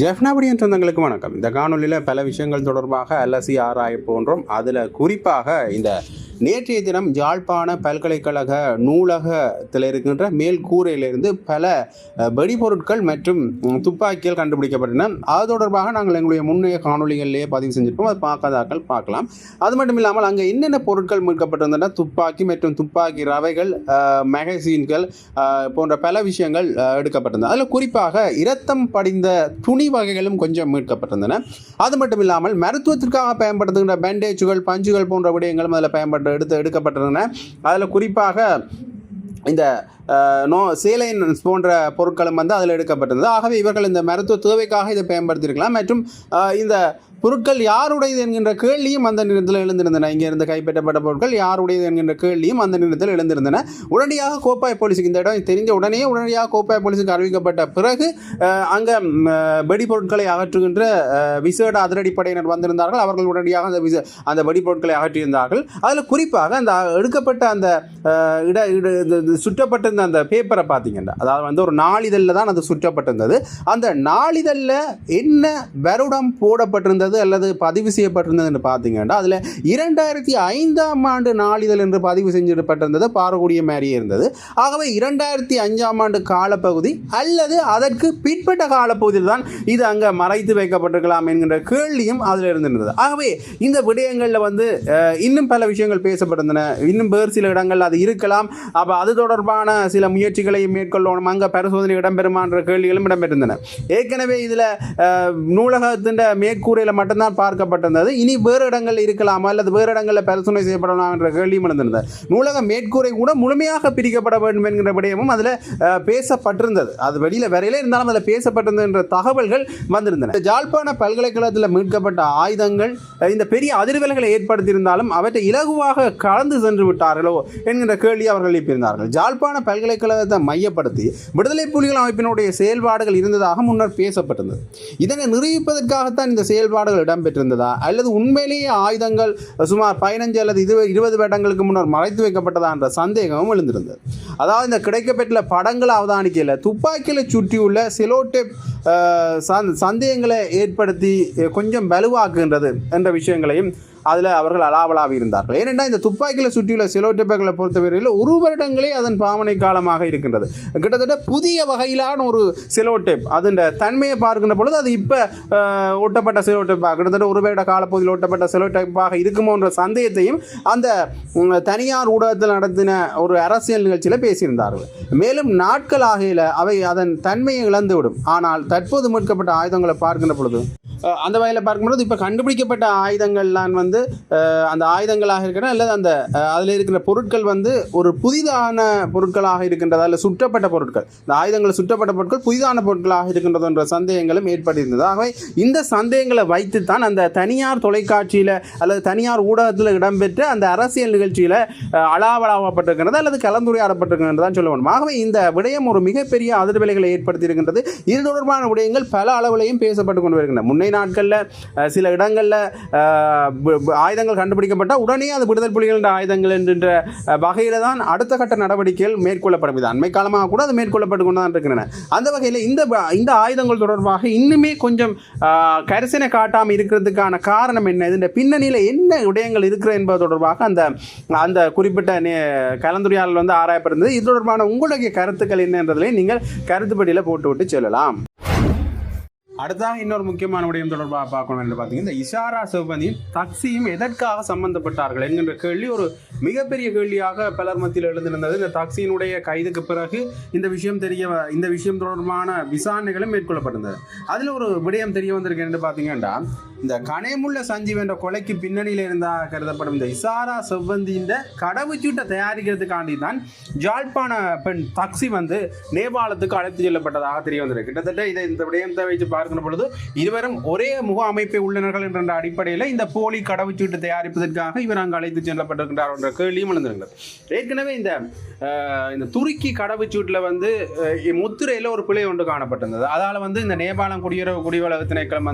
ஜெஃப்னாபடியின் சொந்தங்களுக்கு வணக்கம். இந்த காணொலியில் பல விஷயங்கள் தொடர்பாக அலசி ஆராய போன்றோம். அதில் குறிப்பாக இந்த நேற்றைய தினம் யாழ்ப்பாண பல்கலைக்கழக நூலகத்தில் இருக்கின்ற மேல் கூரையிலிருந்து பல வெடிபொருட்கள் மற்றும் துப்பாக்கிகள் கண்டுபிடிக்கப்பட்டன. அது தொடர்பாக நாங்கள் எங்களுடைய முன்னைய காணொலிகளிலேயே பதிவு செஞ்சிருப்போம். அதை பார்க்காதாக்கள் பார்க்கலாம். அது மட்டும் இல்லாமல் அங்கே என்னென்ன பொருட்கள் மீட்கப்பட்டிருந்தன, துப்பாக்கி மற்றும் துப்பாக்கி ரவைகள், மேகசீன்கள் போன்ற பல விஷயங்கள் எடுக்கப்பட்டிருந்தன. அதில் குறிப்பாக இரத்தம் படிந்த துணி வகைகளும் கொஞ்சம் மீட்கப்பட்டிருந்தன. அது மட்டும் இல்லாமல் மருத்துவத்திற்காக பயன்படுத்துகின்ற பேண்டேஜுகள், பஞ்சுகள் போன்ற விடயங்களும் அதில் எடுக்கப்பட்டிருந்தன. அதில் குறிப்பாக இந்த சேலைன் போன்ற பொருட்களும் அதில் எடுக்கப்பட்டிருந்தது. ஆகவே இவர்கள் இந்த மருத்துவ தேவைக்காக இதை பயன்படுத்தியிருக்கலாம். மற்றும் இந்த பொருட்கள் யாருடையது என்கின்ற கேள்வியும் அந்த நேரத்தில் எழுந்திருந்தன. இங்கே இருந்து கைப்பற்றப்பட்ட பொருட்கள் யாருடையது என்கின்ற கேள்வியும் அந்த நேரத்தில் எழுந்திருந்தன. உடனடியாக கோப்பாய் போலீஸுக்கு இந்த இடம் தெரிஞ்ச உடனடியாக கோப்பாய் போலீஸுக்கு அறிவிக்கப்பட்ட பிறகு அங்கே வெடிபொருட்களை அகற்றுகின்ற விசேட அதிரடிப்படையினர் வந்திருந்தார்கள். அவர்கள் உடனடியாக அந்த வெடிபொருட்களை அகற்றியிருந்தார்கள். அதில் குறிப்பாக அந்த எடுக்கப்பட்ட அந்த சுற்றப்பட்டிருந்த அந்த பேப்பரை பார்த்தீங்கன்னா, அதாவது ஒரு நாளிதழில் தான் அது சுற்றப்பட்டிருந்தது. அந்த நாளிதழில் என்ன வருடம் போடப்பட்டிருந்தது அல்லது பதிவு செய்யப்பட்டிருந்தது என்று பார்த்தீங்கன்னா, அதில் 2005ஆம் ஆண்டு நாளிதழ் என்று பதிவு செஞ்சிடப்பட்டிருந்தது. பாரக்கூடிய மாதிரியே இருந்தது. ஆகவே 2005ஆம் ஆண்டு காலப்பகுதி அல்லது அதற்கு பிற்பட்ட காலப்பகுதியில் தான் இது அங்கே மறைத்து வைக்கப்பட்டிருக்கலாம் என்கின்ற கேள்வியும் அதில் இருந்திருந்தது. ஆகவே இந்த விடயங்களில் இன்னும் பல விஷயங்கள் பேசப்பட்டிருந்தன. இன்னும் வேறு சில இடங்கள் அது இருக்கலாம். அப்போ அது தொடர்பான சில முயற்சிகளை மேற்கொள்ளணும், அங்கே பரிசோதனை இடம்பெறுமான்ற கேள்விகளும் இடம்பெற்றிருந்தன. ஏற்கனவே இதில் நூலகத்தின் மேற்கூரையில் மட்டும்தான் பார்க்கப்பட்டிருந்தது. இனி வேறு இடங்கள் இருக்கலாமா அல்லது வேறு இடங்களில் பரிசோதனை செய்யப்படலாம் என்ற கேள்வியும் இருந்திருந்தது. நூலக மேற்கூரை கூட முழுமையாக பிரிக்கப்பட வேண்டும் என்கிற விடயமும் அதில் பேசப்பட்டிருந்தது. அது வெளியில் வரையில இருந்தாலும் அதில் பேசப்பட்டிருந்தது என்ற தகவல்கள் வந்திருந்தன. யாழ்ப்பாண பல்கலைக்கழகத்தில் மீட்கப்பட்ட ஆயுதங்கள் இந்த பெரிய அதிர்வலைகளை ஏற்படுத்தியிருந்தாலும் அவற்றை இலகுவாக கலந்து சென்று விட்டார்களோ என்கின்ற கேள்வி அவர்கள் எழுப்பியிருந்தார்கள். யாழ்ப்பாண பல்கலைக்கழகத்தை மையப்படுத்தி விடுதலை புலிகள் அமைப்பினுடைய செயல்பாடுகள் இருந்ததாக முன்னர் பேசப்பட்டிருந்தது. இதனை நிரூபிப்பதற்காகத்தான் இந்த செயல்பாடுகள் இடம்பெற்றிருந்ததா அல்லது உண்மையிலேயே ஆயுதங்கள் சுமார் 15 அல்லது 20 வருடங்களுக்கு முன்னர் மறைத்து வைக்கப்பட்டதா என்ற சந்தேகமும் எழுந்திருந்தது. அதாவது இந்த கிடைக்கப்பெற்ற படங்களை அவதானிக்கல துப்பாக்கிகளை சுற்றியுள்ள செலோடேப் சந்தேகங்களை ஏற்படுத்தி கொஞ்சம் வலுவாக்குகின்றது என்ற விஷயங்களையும் அதில் அவர்கள் அலாவலாக இருந்தார்கள். ஏனென்றால் இந்த துப்பாக்கியில் சுற்றியுள்ள செலோடேப்புகளை பொறுத்தவரையில் 1 வருடங்களே அதன் பாவனை காலமாக இருக்கின்றது. கிட்டத்தட்ட புதிய வகையிலான ஒரு செலோடேப் அதன் தன்மையை பார்க்கின்ற பொழுது அது இப்போ ஒட்டப்பட்ட செலோடேப்பாக கிட்டத்தட்ட 1 வருட காலப்பகுதியில் ஒட்டப்பட்ட செலோடேப்பாக இருக்குமோ என்ற சந்தேகத்தையும் அந்த தனியார் ஊடகத்தில் நடத்தின ஒரு அரசியல் நிகழ்ச்சியில் பேசியிருந்தார்கள். மேலும் நாட்கள் ஆகையில் அவை அதன் தன்மையை இழந்துவிடும். ஆனால் தற்போது மீட்கப்பட்ட ஆயுதங்களை பார்க்கின்ற பொழுது அந்த வகையில் பார்க்கும்போது இப்போ கண்டுபிடிக்கப்பட்ட ஆயுதங்கள்லாம் அந்த ஆயுதங்களாக இருக்கிற அல்லது அந்த அதில் இருக்கிற பொருட்கள் ஒரு புதிதான பொருட்களாக இருக்கின்றது அல்லது சுற்றப்பட்ட பொருட்கள், இந்த ஆயுதங்கள் சுற்றப்பட்ட பொருட்கள் புதிதான பொருட்களாக இருக்கின்றது என்ற சந்தேகங்களும் ஏற்பட்டிருந்தது. ஆகவே இந்த சந்தேகங்களை வைத்துத்தான் அந்த தனியார் தொலைக்காட்சியில் அல்லது தனியார் ஊடகத்தில் இடம்பெற்ற அந்த அரசியல் நிகழ்ச்சியில் அளாவலாகப்பட்டிருக்கிறது அல்லது கலந்துரையாடப்பட்டிருக்கிறது தான் சொல்ல வேண்டும். ஆகவே இந்த விடயம் ஒரு மிகப்பெரிய அதிர்வலைகளை ஏற்படுத்தியிருக்கின்றது. இது தொடர்பான விடயங்கள் பல அளவிலையும் பேசப்பட்டு கொண்டு வருகின்றன. முன்னை நாட்களில் சில இடங்களில் ஆயுதங்கள் கண்டுபிடிக்கப்பட்டால் உடனே அது விடுதலை புலிகளின் ஆயுதங்கள் என்கின்ற வகையில் தான் அடுத்த கட்ட நடவடிக்கைகள் மேற்கொள்ளப்படும். இது அண்மை காலமாக கூட அது மேற்கொள்ளப்பட்டு கொண்டு தான் இருக்கின்றன. அந்த வகையில் இந்த ஆயுதங்கள் தொடர்பாக இன்னுமே கொஞ்சம் கரிசனை காட்டாமல் இருக்கிறதுக்கான காரணம் என்ன, இந்த பின்னணியில் என்ன விடயங்கள் இருக்கிறது என்பது தொடர்பாக அந்த குறிப்பிட்ட கலந்துரையாடல் ஆராயப்படுகிறது. இது தொடர்பான உங்களுடைய கருத்துக்கள் என்னன்றதிலே நீங்கள் கருத்துப்படியில் போட்டுவிட்டு செல்லலாம். அடுத்ததாக இன்னொரு முக்கியமான விடயம் தொடர்பாக பார்க்கணும் என்று பார்த்தீங்கன்னா, இந்த இஷாரா சிவபந்தியும் தக்சியும் எதற்காக சம்பந்தப்பட்டார்கள் என்கின்ற கேள்வி ஒரு மிகப்பெரிய கேள்வியாக பலர் மத்தியில் எழுந்திருந்தது. இந்த தக்சியினுடைய கைதுக்கு பிறகு இந்த விஷயம் தொடர்பான விசாரணைகளும் மேற்கொள்ளப்பட்டிருந்தது. அதில் ஒரு விடயம் தெரிய வந்திருக்கு என்று பார்த்தீங்கன்னா, இந்த கனேமுள்ள சஞ்சீவ் என்ற கொலைக்கு பின்னணியில் இருந்தால் கருதப்படும் இந்த இஷாரா சிவபந்தியின் கடவுச்சீட்டை தயாரிக்கிறதுக்காண்டி தான் யாழ்ப்பாண பெண் தக்சி நேபாளத்துக்கு அழைத்து செல்லப்பட்டதாக தெரிய வந்திருக்கு. கிட்டத்தட்ட இந்த விடயத்தை வைத்து பார்க்கின்ற பொழுது இருவரும் ஒரே முக அமைப்பை உள்ளனர்கள் என்ற அடிப்படையில் இந்த போலி கடவுச்சீட்டு தயாரிப்பதற்காக இவர் அங்கு அழைத்து செல்லப்பட்டிருக்கின்றார் என்ற கேள்வியும் எழுந்திருக்கிறது. ஏற்கனவே இந்த துருக்கி கடவுச்சீட்டில் முத்திரையில் ஒரு பிழை ஒன்று காணப்பட்டிருந்தது. அதால் இந்த நேபாளம் குடியுறவு திணைக்களம்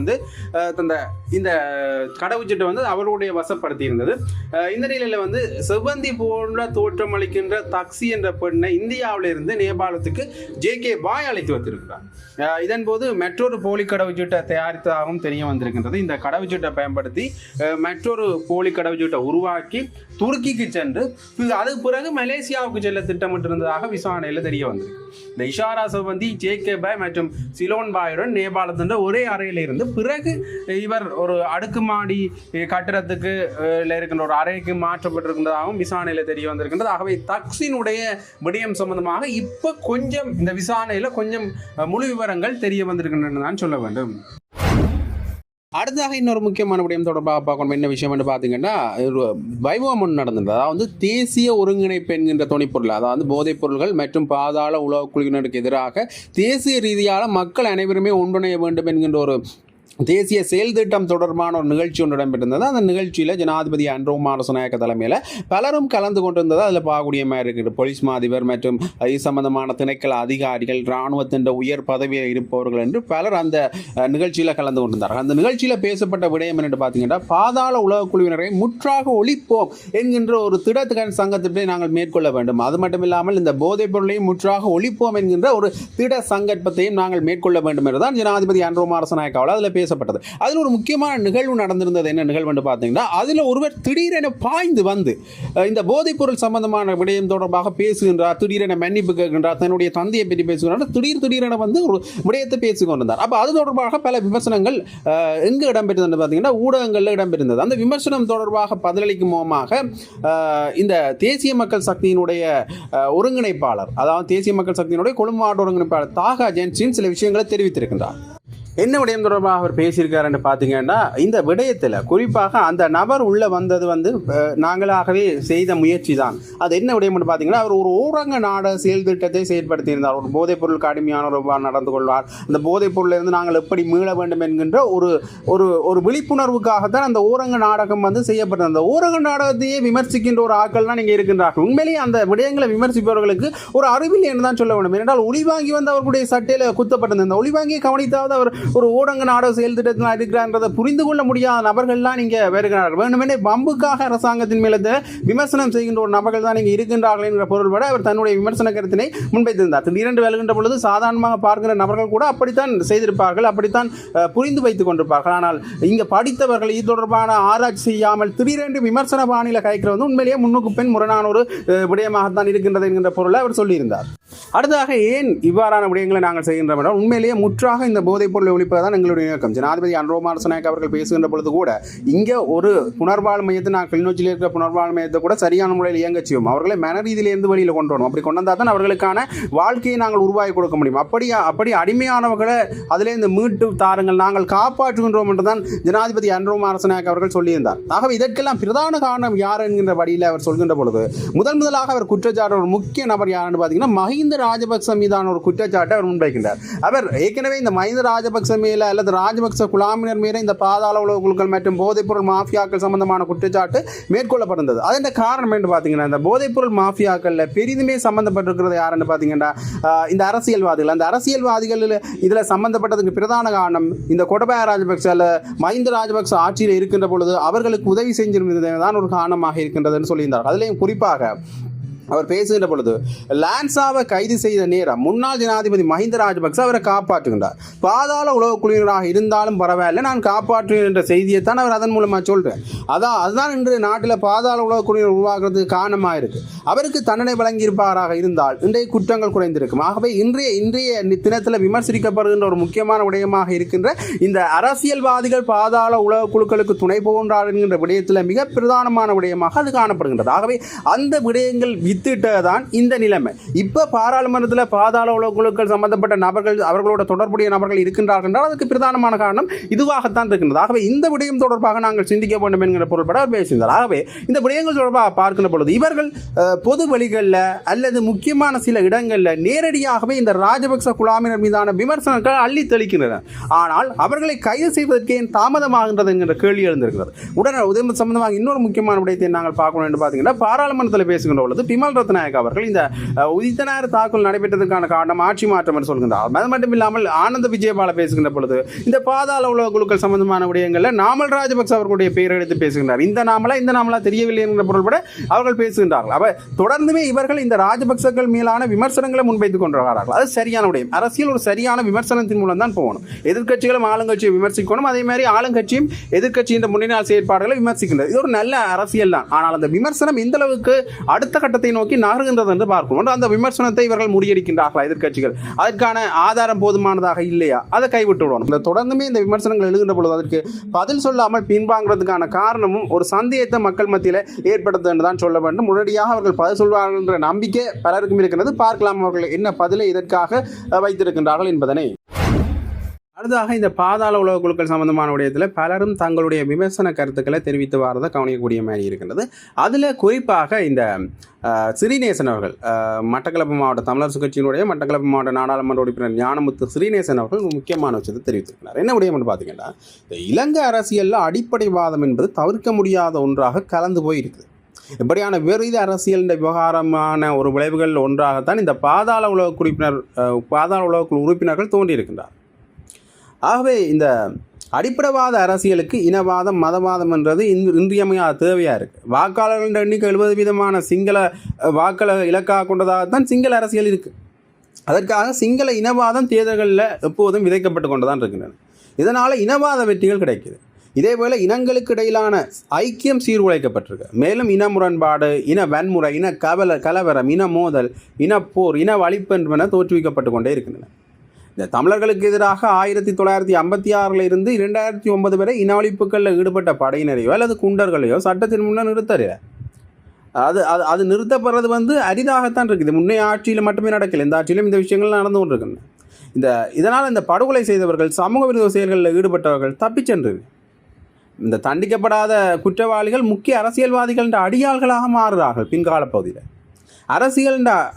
இந்த கடவுச்சீட்டை அவருடைய வசப்படுத்தி இருந்தது. இந்த நிலையில் செவ்வந்தி போன்ற தோற்றம் அளிக்கின்ற தக்சி என்ற பெண்ணை இந்தியாவிலிருந்து நேபாளத்துக்கு JK பாய் அழைத்து வந்திருக்கிறார். இதன் போது மற்றொரு போலி கடவுச்சீட்டை தயாரித்ததாகவும் தெரிய வந்திருக்கின்றது. இந்த கடவுச்சீட்டை பயன்படுத்தி மற்றொரு போலி கடவுச்சீட்டை உருவாக்கி துருக்கிக்கு சென்று அதுக்கு பிறகு மலேசியாவுக்கு செல்ல திட்டமிட்டிருந்ததாக விசாரணையில் தெரிய வந்திருக்கு. இந்த இஷாரா சவந்தி ஜேகே பாய் மற்றும் சிலோன் பாயுடன் நேபாளத்தின் ஒரே அறையில் இருந்து பிறகு இவர் ஒரு அடுக்குமாடி கட்டிடத்துக்கு இருக்கின்ற ஒரு அறைக்கு மாற்றப்பட்டிருக்கின்றதாகவும் விசாரணையில் தெரிய வந்திருக்கின்றது. ஆகவே தக்ஸினுடைய விடயம் சம்பந்தமாக இப்போ கொஞ்சம் இந்த விசாரணையில் கொஞ்சம் முழு விவரங்கள் தெரிய வந்திருக்கின்றன தான் சொல்ல வேண்டும். அடுத்ததாக இன்னொரு முக்கியமான விடயம் தொடர்பாக பார்க்கணும். என்ன விஷயம் என்று பார்த்தீங்கன்னா, வைபவம் ஒன்று நடந்தது. அதாவது தேசிய ஒருங்கிணைப்பு என்கின்ற துணைப்பொருள், அதாவது போதைப் பொருள்கள் மற்றும் பாதாள உலக குழுவினருக்கு எதிராக தேசிய ரீதியாக மக்கள் அனைவருமே ஒன்றிணைய வேண்டும் என்கின்ற ஒரு தேசிய செயல் திட்டம் தொடர்பான ஒரு நிகழ்ச்சி ஒன்று இடம்பெற்றிருந்தது. அந்த நிகழ்ச்சியில் ஜனாதிபதி அன்ரோகுமார திசாநாயக்க தலைமையில் பலரும் கலந்து கொண்டிருந்தது. அதில் பார்க்கக்கூடிய மாதிரி இருக்கிற போலீஸ் மாதிபர் மற்றும் இது சம்பந்தமான திணைக்கள அதிகாரிகள், இராணுவத்தின் உயர் பதவியில் இருப்பவர்கள் என்று பலர் அந்த நிகழ்ச்சியில் கலந்து கொண்டிருந்தார்கள். அந்த நிகழ்ச்சியில் பேசப்பட்ட விடயம் என்று பார்த்தீங்கன்னா, பாதாள உலக குழுவினரை முற்றாக ஒழிப்போம் என்கின்ற ஒரு திடத்துக்கான சங்கத்திட்டத்தை நாங்கள் மேற்கொள்ள வேண்டும். அது மட்டும் இல்லாமல் இந்த போதைப் பொருளையும் முற்றாக ஒழிப்போம் என்கின்ற ஒரு திட சங்கல்பத்தையும் நாங்கள் மேற்கொள்ள வேண்டும் என்றுதான் ஜனாதிபதி அன்ரோகுமார திசாநாயக்காவால் அதில் பேசப்பட்டது. அதில் ஒரு முக்கியமான நிகழ்வு நடந்திருந்தது. என்ன நிகழ்வு என்று பார்த்தீங்கன்னா, அதில் ஒருவர் திடீரென பாய்ந்து வந்து இந்த போதைப் பொருள் சம்பந்தமான விடயம் தொடர்பாக பேசுகின்றார், திடீரென மன்னிப்பு கேட்கின்றார், தன்னுடைய தந்தையை பற்றி பேசுகின்றார், திடீரென வந்து ஒரு விடயத்தை பேசிக் கொண்டிருந்தார். அப்போ அது தொடர்பாக பல விமர்சனங்கள் எங்கே இடம்பெற்றது பார்த்தீங்கன்னா, ஊடகங்களில் இடம்பெற்றிருந்தது. அந்த விமர்சனம் தொடர்பாக பதிலளிக்கும் மூலமாக இந்த தேசிய மக்கள் சக்தியினுடைய ஒருங்கிணைப்பாளர், அதாவது தேசிய மக்கள் சக்தியினுடைய கொழும்பு மாவட்ட ஒருங்கிணைப்பாளர் தாகா ஜென்சின் சில விஷயங்களை தெரிவித்திருக்கின்றார். என்ன விடயம் தொடர்பாக அவர் பேசியிருக்காருன்னு பார்த்தீங்கன்னா, இந்த விடயத்தில் குறிப்பாக அந்த நபர் உள்ளே வந்தது வந்து நாங்களாகவே செய்த முயற்சி தான். அது என்ன விடயம்னு பார்த்தீங்கன்னா, அவர் ஒரு ஊரங்க நாட செயல் திட்டத்தை செயல்படுத்தியிருந்தார். ஒரு போதைப் பொருளுக்கு அடிமையானவர் நடந்து கொள்வார், அந்த போதைப் பொருளிலிருந்து நாங்கள் எப்படி மீள வேண்டும் என்கின்ற ஒரு ஒரு விழிப்புணர்வுக்காகத்தான் அந்த ஊரங்க நாடகம் வந்து செய்யப்பட்டது. அந்த ஊரங்க நாடகத்தையே விமர்சிக்கின்ற ஒரு ஆட்கள் தான் நீங்கள் இருக்கின்றார்கள். உண்மையிலேயே அந்த விடயங்களை விமர்சிப்பவர்களுக்கு ஒரு அறிவில்லை என்று தான் சொல்ல வேண்டும். ஏனென்றால் ஒளிவாங்கி வந்து அவர்களுடைய சட்டையில் குத்தப்பட்டது. அந்த ஒளிவாங்கியை கவனித்தாவது அவர் ஒரு ஊடக நாடக செயல் திட்டத்தில் இருக்கிறான்றதை புரிந்து கொள்ள முடியாத நபர்கள்லாம் நீங்க வருகிறார்கள். வேண்டுமெனே பம்புக்காக அரசாங்கத்தின் மேல விமர்சனம் செய்கின்ற ஒரு நபர்கள் தான் நீங்க இருக்கின்றார்கள் என்ற பொருள்பட அவர் தன்னுடைய விமர்சன கருத்தினை முன்வைத்திருந்தார். திடீரென்று வருகின்ற பொழுது சாதாரணமாக பார்க்கிற நபர்கள் கூட அப்படித்தான் செய்திருப்பார்கள், அப்படித்தான் புரிந்து வைத்துக் கொண்டிருப்பார்கள். ஆனால் இங்க படித்தவர்கள் இது தொடர்பான ஆராய்ச்சி செய்யாமல் திடீரென்று விமர்சன பாணியில கைக்கிறது வந்து உண்மையிலேயே முன்னுக்கு பின் முரணான ஒரு விடயமாகத்தான் இருக்கின்றது என்கின்ற பொருளை அவர் சொல்லியிருந்தார். அடுத்ததாக ஏன் இவ்வாறான விடயங்களை நாங்கள் செய்கின்றோம் என்றால், உண்மையிலேயே முற்றாக இந்த போதைப் பொருளை ஒழிப்பதுதான் எங்களுடைய இயக்கம். ஜனாதிபதி அன்ரோகுமார திசாநாயக்க அவர்கள் பேசுகின்ற பொழுது கூட இங்கே ஒரு புனர்வாழ் மையத்தை நான் கிளிநொச்சியில் இருக்கிற புனர்வாழ் மையத்தை கூட சரியான முறையில் இயங்க செய்வோம். அவர்களை மன ரீதியிலிருந்து வெளியில் கொண்டு வரணும். அப்படி கொண்டு வந்தால் தான் அவர்களுக்கான வாழ்க்கையை நாங்கள் உருவாக்கி கொடுக்க முடியும். அப்படி அடிமையானவர்களை அதிலிருந்து மீட்டு தாருங்கள், நாங்கள் காப்பாற்றுகின்றோம் என்றுதான் ஜனாதிபதி அன்ரோகுமார திசாநாயக்க அவர்கள் சொல்லியிருந்தார். ஆகவே இதற்கெல்லாம் பிரதான காரணம் யார் என்கின்ற வழியில் அவர் சொல்கின்ற பொழுது முதலாக அவர் குற்றச்சாட்டு ஒரு முக்கிய நபர் யாருன்னு பார்த்தீங்கன்னா, மஹிந்த ராஜபக்ச மீதான ஒரு குற்றச்சாட்டை அவர் முன்வைக்கின்றார். அவர் ஏற்கனவே இந்த மஹிந்த ராஜபக்ச மேல அல்லது ராஜபக்ச குழாமினர் மீது இந்த பாதாள உலக குழுக்கள் மற்றும் போதைப்பொருள் மாஃபியாக்கள் சம்பந்தமான குற்றச்சாட்டு மேற்கொள்ளப்பட்டிருந்தது. அதன் காரணம் என்று பார்த்தீங்கன்னா, இந்த போதைப்பொருள் மாஃபியாக்கள் பெரிதுமே சம்பந்தப்பட்டிருக்கிறது யாருன்னு பார்த்தீங்கன்னா, இந்த அரசியல்வாதிகள். அந்த அரசியல்வாதிகள் இதில் சம்பந்தப்பட்டதுக்கு பிரதான காரணம் இந்த கோட்டபாய ராஜபக்ச அல்ல மஹிந்த ராஜபக்ச ஆட்சியில் இருக்கின்ற பொழுது அவர்களுக்கு உதவி செஞ்சிருந்ததுதான் ஒரு காரணமாக இருக்கின்றதுன்னு சொல்லியிருந்தார். அதிலையும் குறிப்பாக அவர் பேசுகின்ற பொழுது லான்சாவை கைது செய்த நேரம் முன்னாள் ஜனாதிபதி மஹிந்த ராஜபக்ச அவரை காப்பாற்றுகின்றார். பாதாள உலக குழுவினராக இருந்தாலும் பரவாயில்லை, நான் காப்பாற்றுவேன் என்ற செய்தியை தான் அவர் அதன் மூலமாக சொல்கிறேன். அதுதான் இன்று நாட்டில் பாதாள உலக குழுவினர் உருவாக்குறதுக்கு காரணமாக இருக்குது. அவருக்கு தண்டனை வழங்கியிருப்பாராக இருந்தால் இன்றைய குற்றங்கள் குறைந்திருக்கும். ஆகவே இன்றைய தினத்தில் விமர்சிக்கப்படுகின்ற ஒரு முக்கியமான விடயமாக இருக்கின்ற இந்த அரசியல்வாதிகள் பாதாள உலக குழுக்களுக்கு துணை போகின்றார் என்கின்ற விடயத்தில் மிக பிரதானமான விடயமாக அது காணப்படுகின்றது. ஆகவே அந்த விடயங்கள் வித்திட்டதான் இந்த நிலைமை. இப்ப பாராளுமன்றத்தில் பாதாள உலக குழுக்கள் சம்பந்தப்பட்ட நபர்கள், அவர்களோட தொடர்புடைய நபர்கள் இருக்கின்றார்கள் என்றால் அதுக்கு பிரதானமான காரணம் இதுவாகத்தான் இருக்கின்றது. ஆகவே இந்த விடயம் தொடர்பாக நாங்கள் சிந்திக்க வேண்டும் என்கிற பொருள்பட பேசினார். ஆகவே இந்த விடயங்கள் தொடர்பாக பார்க்கின்ற பொழுது இவர்கள் பொது வழிகளில் அல்லது முக்கியமான சில இடங்களில் நேரடியாகவே இந்த ராஜபக்ச குழாமினர் மீதான விமர்சனங்கள் அள்ளி தெளிக்கின்றனர். ஆனால் அவர்களை கைது செய்வதற்கு ஏன் தாமதமாகின்றது என்கிற கேள்வி எழுந்திருக்கிறது. உடனே உதவி சம்பந்தமாக இன்னொரு முக்கியமான விடயத்தை நாங்கள் பார்க்கணும் என்று பார்த்தீங்கன்னா, பாராளுமன்றத்தில் பேசுகின்ற பொழுது சமல் ரத்நாயக் அவர்கள் இந்த உதித்த நேர தாக்குதல் நடைபெற்றதற்கான காரணம் ஆட்சி மாற்றம் என்று சொல்கின்றார். அது மட்டும் இல்லாமல் ஆனந்த விஜயபால பேசுகின்ற பொழுது இந்த பாதாள உலக குழுக்கள் சம்பந்தமான விடயங்களில் நாமல் ராஜபக்ச அவர்களுடைய பெயர் எடுத்து பேசுகின்றார். இந்த நாமலா தெரியவில்லை என்கிற பொருள்பட அவர்கள் பேசுகின்றார்கள். அவ தொடர்ந்துமே இவர்கள் இந்த ராஜபக்சர்கள் மேலான விமர்சனங்களை முன்வைத்துக் கொண்டிருக்கிறார்கள். அது சரியான விடயம். அரசியல் ஒரு சரியான விமர்சனத்தின் மூலம் தான் போகணும். எதிர்க்கட்சிகளும் ஆளுங்கட்சியை விமர்சிக்கணும், அதே மாதிரி ஆளுங்கட்சியும் எதிர்க்கட்சியின் முன்னணி செயற்பாடுகளை விமர்சிக்கின்றது. இது ஒரு நல்ல அரசியல் தான். ஆனால் அந்த விமர்சனம் எந்த அளவுக்கு அடுத்த கட்டத்தை நோக்கி நகர்கின்றது என்று பார்க்கணும். அந்த விமர்சனத்தை இவர்கள் முறியடிக்கின்றார்களா எதிர்க்கட்சிகள், அதற்கான ஆதாரம் போதுமானதாக இல்லையா, அதை கைவிட்டு விடணும். இந்த தொடர்ந்துமே இந்த விமர்சனங்கள் எழுகின்ற பொழுது அதற்கு பதில் சொல்லாமல் பின்வாங்கிறதுக்கான காரணமும் ஒரு சந்தேகத்தை மக்கள் மத்தியில் ஏற்படுத்த என்று தான் சொல்ல வேண்டும். உடனடியாக அவர்கள் பதில் சொல்வார்கள் என்ற நம்பிக்கை பலருக்கும் இருக்கிறது. பார்க்கலாம் அவர்கள் என்ன பதிலை இதற்காக வைத்திருக்கின்றார்கள் என்பதனை. அடுத்ததாக இந்த பாதாள உலக குழுக்கள் சம்பந்தமான விடயத்தில் பலரும் தங்களுடைய விமர்சன கருத்துக்களை தெரிவித்து வரதை கவனிக்கக்கூடிய மாதிரி இருக்கின்றது. அதில் குறிப்பாக இந்த ஸ்ரீநேசன் அவர்கள், மட்டக்களப்பு மாவட்ட தமிழரசு கட்சியினுடைய மட்டக்களப்பு மாவட்ட நாடாளுமன்ற உறுப்பினர் ஞானமுத்து ஸ்ரீநேசன் அவர்கள் ஒரு முக்கியமான விஷயத்தை தெரிவித்திருக்கிறார். என்ன விடயம் என்று பார்த்தீங்கன்னா, இந்த இலங்கை அரசியலில் அடிப்படைவாதம் என்பது தவிர்க்க முடியாத ஒன்றாக கலந்து போயிருக்குது. இப்படியான விபரீத அரசியல் விவகாரமான ஒரு விளைவுகள் ஒன்றாகத்தான் இந்த பாதாள உலக உறுப்பினர்கள் தோன்றியிருக்கின்றார். ஆகவே இந்த அடிப்படைவாத அரசியலுக்கு இனவாதம் மதவாதம் என்றது இன்றியமையாத தேவையாக இருக்குது. வாக்காளர்கள் எண்ணிக்கை 70% சிங்கள வாக்களை இலக்காக கொண்டதாகத்தான் சிங்கள அரசியல் இருக்குது. அதற்காக சிங்கள இனவாதம் தேர்தல்களில் எப்போதும் விதைக்கப்பட்டு கொண்டு தான் இருக்கின்றன. இதனால் இனவாத வெற்றிகள் கிடைக்குது. இதேபோல் இனங்களுக்கு இடையிலான ஐக்கியம் சீர்குலைக்கப்பட்டிருக்கு. மேலும் இன முரண்பாடு, இன வன்முறை, இன கலவரம், இன மோதல், இனப்போர், இன அழிப்பு என்பன தோற்றுவிக்கப்பட்டு கொண்டே இருக்கின்றன. இந்த தமிழர்களுக்கு எதிராக 1956 இருந்து 2009 வரை இன அழிப்புகளில் ஈடுபட்ட படையினரையோ அல்லது குண்டர்களையோ சட்டத்தின் முன்னே நிறுத்தல. அது நிறுத்தப்படுறது அரிதாகத்தான் இருக்குது. முன்னே ஆட்சியில் மட்டுமே நடக்கல, இந்த ஆட்சியிலும் இந்த விஷயங்கள் நடந்து கொண்டிருக்கின்றன. இதனால் இந்த படுகொலை செய்தவர்கள், சமூக விரோத செயல்களில் ஈடுபட்டவர்கள் தப்பிச் சென்று இந்த தண்டிக்கப்படாத குற்றவாளிகள் முக்கிய அரசியல்வாதிகள் அடியாள்களாக மாறுகிறார்கள் பின்கால பகுதியில்.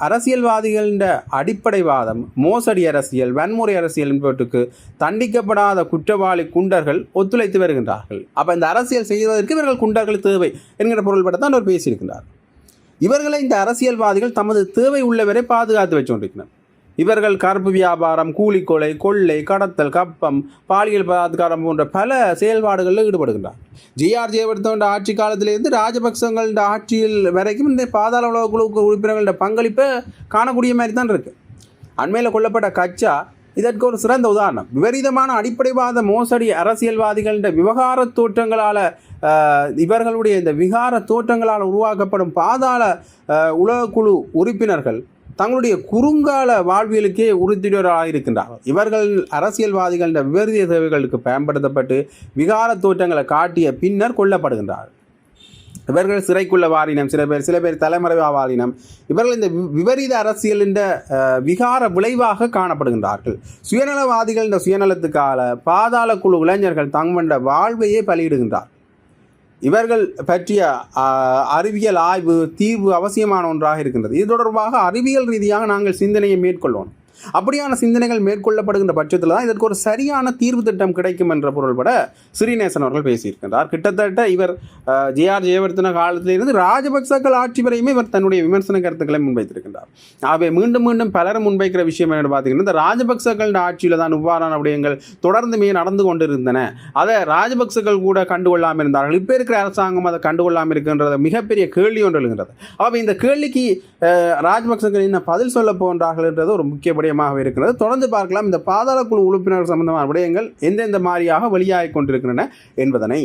அரசியல்வாதிகளின் அடிப்படைவாதம், மோசடி அரசியல், வன்முறை அரசியல் என்பவற்றுக்கு தண்டிக்கப்படாத குற்றவாளி குண்டர்கள் ஒத்துழைத்து வருகின்றார்கள். அப்போ இந்த அரசியல் செய்வதற்கு இவர்கள் குண்டர்கள் தேவை என்கிற பொருள்படத்தான் அவர் பேசியிருக்கின்றார். இவர்களை இந்த அரசியல்வாதிகள் தமது தேவை உள்ளவரை பாதுகாத்து வச்சு கொண்டிருக்கிறார். இவர்கள் கருப்பு வியாபாரம், கூலிக்கொலை, கொள்ளை, கடத்தல், கப்பம், பாலியல் பலாத்காரம் போன்ற பல செயல்பாடுகளில் ஈடுபடுகின்றார். ஜிஆர் ஜெயவர்தன ஆட்சி காலத்திலிருந்து ராஜபக்சங்கள ஆட்சியில் வரைக்கும் இந்த பாதாள உலக குழு உறுப்பினர்களோட பங்களிப்பை காணக்கூடிய மாதிரி தான் இருக்குது. அண்மையில் கொல்லப்பட்ட கச்சா இதற்கு ஒரு சிறந்த உதாரணம். விபரீதமான அடிப்படைவாத மோசடி அரசியல்வாதிகளின் விவகார தோற்றங்களால், இவர்களுடைய இந்த விகார தோற்றங்களால் உருவாக்கப்படும் பாதாள உலக குழு உறுப்பினர்கள் தங்களுடைய குறுங்கால வாழ்வியலுக்கே உறுதியாக இருக்கின்றார்கள். இவர்கள் அரசியல்வாதிகளின் விபரீத தேவைகளுக்கு பயன்படுத்தப்பட்டு விகார தோற்றங்களை காட்டிய பின்னர் கொல்லப்படுகின்றார்கள். இவர்கள் சிறைக்குள்ள வாரினம், சில பேர் தலைமறைவாக வாரினம். இவர்கள் இந்த விபரீத அரசியலின் விகார விளைவாக காணப்படுகின்றார்கள். சுயநலவாதிகளின் சுயநலத்துக்கால பாதாள குழு இளைஞர்கள் தங்கள வாழ்வையே பலியிடுகின்றார்கள். இவர்கள் பற்றிய அறிவியல் ஆய்வு தீர்வு அவசியமான ஒன்றாக இருக்கின்றது. இது தொடர்பாக அறிவியல் ரீதியாக நாங்கள் சிந்தனையை மேற்கொள்ளணும். அப்படியான சிந்தனைகள் மேற்கொள்ளப்படுகின்ற பட்சத்தில் தான் இதற்கு ஒரு சரியான தீர்வு திட்டம் கிடைக்கும் என்ற பொருள்பட ஸ்ரீநேசன் அவர்கள் பேசியிருக்கின்றார். கிட்டத்தட்ட இவர் ஜிஆர் ஜெயவர்தன காலத்திலிருந்து ராஜபக்சர்கள் ஆட்சி வரையுமே இவர் தன்னுடைய விமர்சன கருத்துக்களை முன்வைத்திருக்கின்றார். ஆகவே மீண்டும் பலரும் முன்வைக்கிற விஷயம் என்னென்னு பார்த்தீங்கன்னா, இந்த ராஜபக்சர்கள் ஆட்சியில் தான் இவ்வாறான விடயங்கள் தொடர்ந்துமே நடந்து கொண்டிருந்தன. அதை ராஜபக்சர்கள் கூட கண்டுகொள்ளாமல் இருந்தார்கள். இப்போ இருக்கிற அரசாங்கம் அதை கண்டுகொள்ளாமல் இருக்கின்றது மிகப்பெரிய கேள்வி ஒன்று எழுகின்றது. ஆகவே இந்த கேள்விக்கு ராஜபக்சர்கள் என்ன பதில் சொல்ல போன்றார்கள் என்றது ஒரு முக்கிய விடயமாக இருக்கிறது. தொடர்ந்து பார்க்கலாம் இந்த பாதாள குழு உறுப்பினர் சம்பந்தமான விடயங்கள் எந்தெந்த மாதிரியாக வெளியாகிக் கொண்டிருக்கின்றன என்பதனை.